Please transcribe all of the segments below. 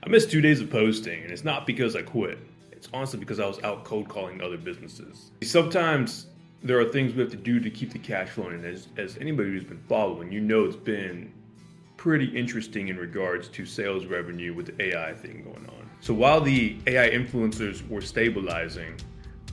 I missed 2 days of posting, and it's not because I quit. It's honestly because I was out cold calling other businesses. Sometimes there are things we have to do to keep the cash flowing, and as anybody who's been following, you know it's been pretty interesting in regards to sales revenue with the AI thing going on. So while the AI influencers were stabilizing,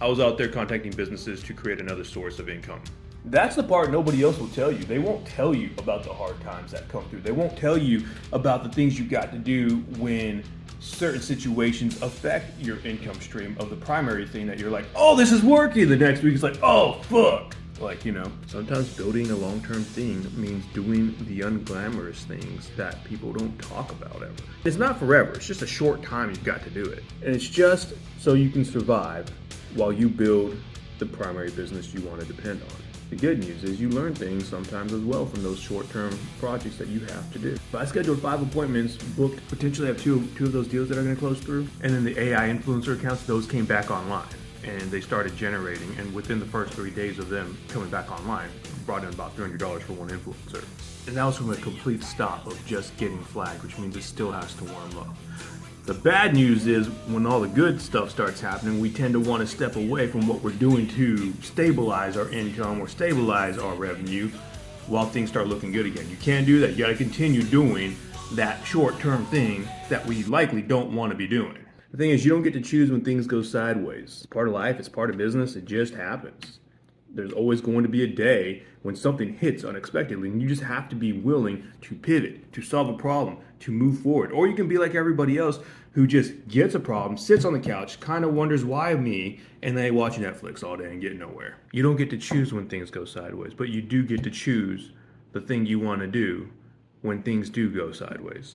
I was out there contacting businesses to create another source of income. That's the part nobody else will tell you. They won't tell you about the hard times that come through. They won't tell you about the things you've got to do when certain situations affect your income stream of the primary thing that you're like, oh, this is working. The next week it's like, oh, fuck. Like, sometimes building a long-term thing means doing the unglamorous things that people don't talk about ever. It's not forever. It's just a short time you've got to do it. And it's just so you can survive while you build the primary business you want to depend on. The good news is you learn things sometimes as well from those short-term projects that you have to do. But I scheduled 5 appointments, booked, potentially have two of those deals that are going to close through. And then the AI influencer accounts, those came back online and they started generating. And within the first 3 days of them coming back online, brought in about $300 for one influencer. And that was from a complete stop of just getting flagged, which means it still has to warm up. The bad news is when all the good stuff starts happening, we tend to want to step away from what we're doing to stabilize our income or stabilize our revenue while things start looking good again. You can't do that. You got to continue doing that short-term thing that we likely don't want to be doing. The thing is, you don't get to choose when things go sideways. It's part of life. It's part of business. It just happens. There's always going to be a day when something hits unexpectedly, and you just have to be willing to pivot, to solve a problem, to move forward. Or you can be like everybody else who just gets a problem, sits on the couch, kind of wonders why me, and they watch Netflix all day and get nowhere. You don't get to choose when things go sideways, but you do get to choose the thing you want to do when things do go sideways.